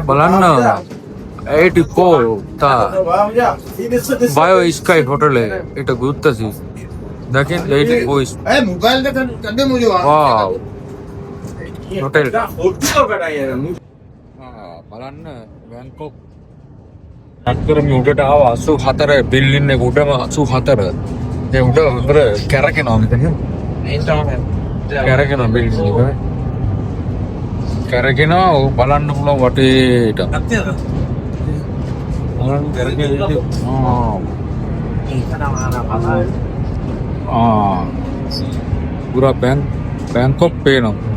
බලන්න 84 තා Bio Sky Hotel है इट गुत्ता सी देखें 84 मोबाइल का कंधे मुझे वाव होटल බලන්න බැංකොක් අක්කරම උඩට ආව 84 බිල්ඩින් එක උඩම 84 ඒ උඩ උඩ කැරකෙනවා මෙතන කැරකෙනවා බිල්ඩින් එක කැරකෙනවා ඔය බලන්න පුළුවන් වටේට බලන්න කැරකෙන්නේ පුරා බැංකොක් පේනවා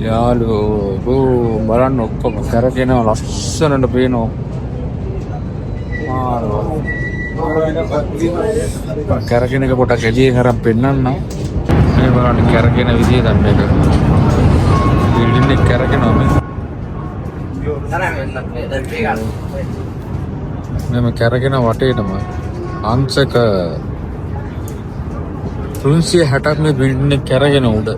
යාළුවෝ බලන්න ඔක්කොම කරගෙනවා ලස්සනට පේනවා කරගෙන එක පොඩක් එළිය කරන් පෙන්නන්න මේ බලන්න කරගෙන විදිය දැන් මේක බිල්ඩින් එක කරගෙනවා මේ කරගෙන වටේටම අංශක 360ක් මේ බිල්ඩින් එක කරගෙන උඩ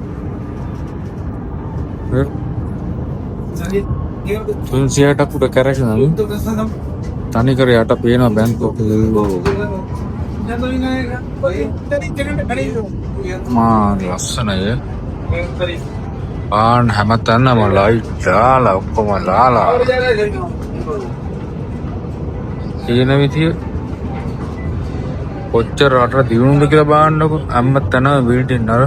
360ක් උඩ කරගෙන තනි කර යට පේනවා බැංකොක් මා ලස්සනය ආන් හැමතැනම ලයිට් දාලා ඔක්කොම දාලා තියෙන විදිය කොච්චර රට දියුණුද කියලා බලන්නකො හැමතැනම බිල්ඩින් අර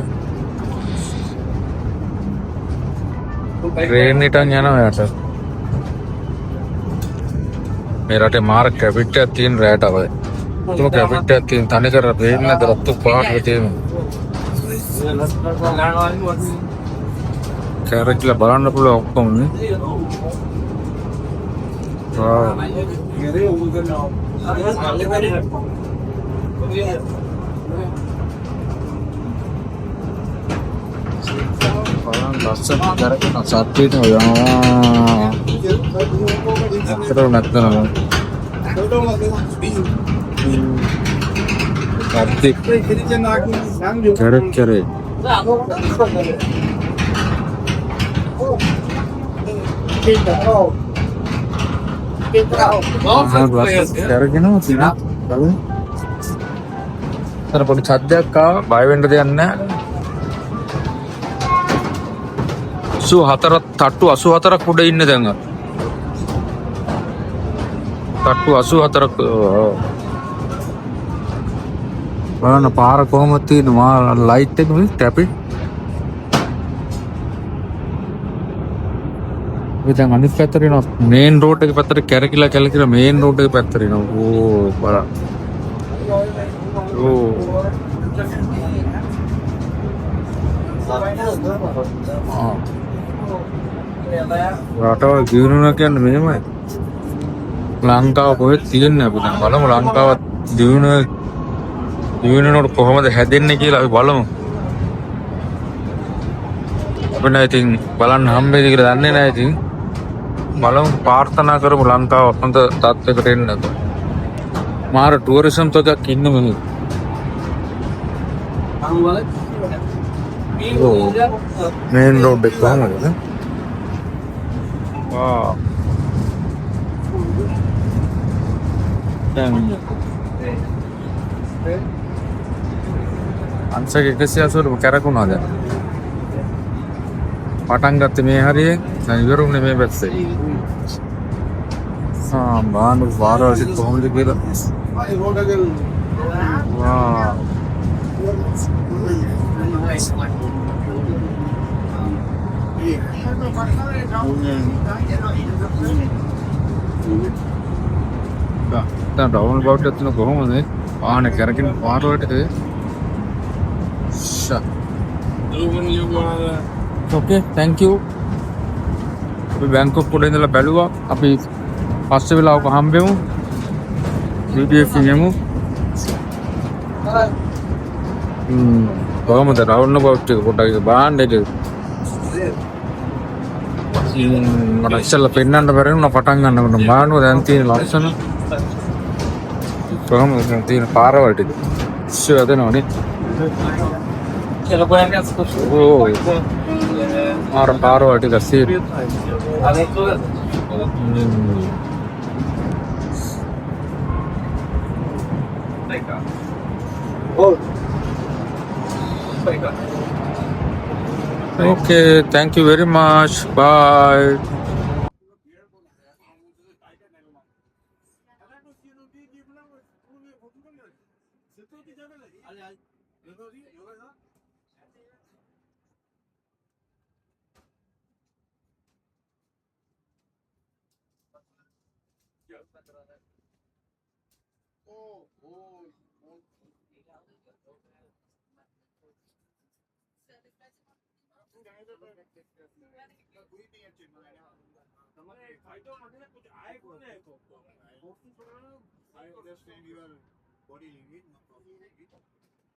ට්‍රේන් එකෙන් යනවා යට මේ රටේ මාර කැපිටල් එකක් තියෙන රැට අවයි තුම කැපිටල් එකක් තියෙන තනි කර පේන්නේ නැද රතු පාට තියෙන කැරකිලා බලන්න පුළුවන් ඔක්කොම නේ ලස්සන කරගෙන සත්‍යයට යනවා අතර නැත්නම් කාර්තික් කරේ කරගෙනවා තිනා තර පොඩි සද්දයක් ආවා බය වෙන්න දෙයක් නැහැ 84 තට්ටු 84ක් උඩ ඉන්නේ දැන් තට්ටු 84ක් බලන්න පාර කොහොමද තියෙන්නේ මා ලයිට් එක මේ ටැපි මේ දැන් අනිත් පැත්තට එනවා මේන් රෝඩ් එක පැත්තට කැරකිලා මේන් රෝඩ් එක පැත්තට එනවා ඕ බලන්න ඕ රටවල් දියුණුවක් කියන්නේ මෙහෙමයි ලංකාව කොහෙද තියෙන්නේ අපි දැන් බලමු ලංකාව දියුණුවට කොහොමද හැදෙන්නේ කියලා අපි බලමු අපිට ඉතින් බලන්න හම්බෙයිද කියලා දන්නේ නැහැ ඉතින් බලමු ප්‍රාර්ථනා කරමු ලංකාව හොඳ තත්ත්වයකට එන්න මාර ටුවරිසම් තොගක් ඉන්න මිනිස්සු මේන් රෝඩ් එක කොහමද වා අංශක 180 කැරකුණා දැන් පටන් ගත්තේ මේ හරියෙන් දැන් ඉවරුනේ මේ පැත්තේ බානු වාරවලට කොහොමද කියලා වා දැන් ඩවුන් බවුට් එකක් තියෙන කොහොමද ආනේ කරකින් පාරවලට ඕකේ thank you අපි බැංකොක් පොඩ ඉඳලා බැලුවා අපි පස්සේ වෙලාවක හම්බෙමු වීඩියෝ එකකින් යමු කොහොමද ඩවුන් බවුට් එක පොඩ්ඩක් බලන්න ඒක මට ඉස්සෙල්ලා පෙන්නන්න බැරි වුණා පටන් ගන්නකොට බලන්න දැන් තියෙන ලස්සන කොහොමද තියෙන පාරවලට ඉස්සර හදනවනේ. ඕ පාරවලට ගස්සේ okay, thank you very much, bye. I understand your body limit.